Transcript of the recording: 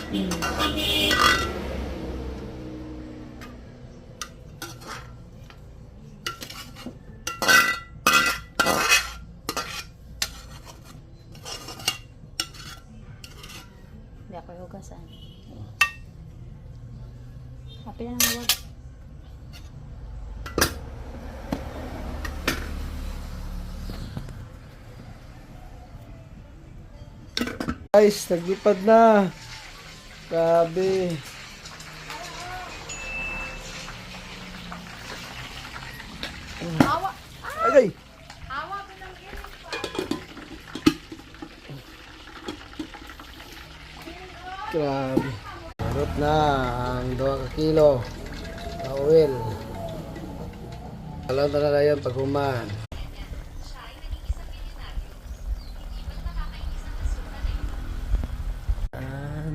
Hindi ako hugasan. Happy na nang huwag. Guys, naglipad na. Grabe. Awa! Agay! Awa ko ng init pa. Grabe. Marot na ang 2 kilo na oil. Alam na yan pag human.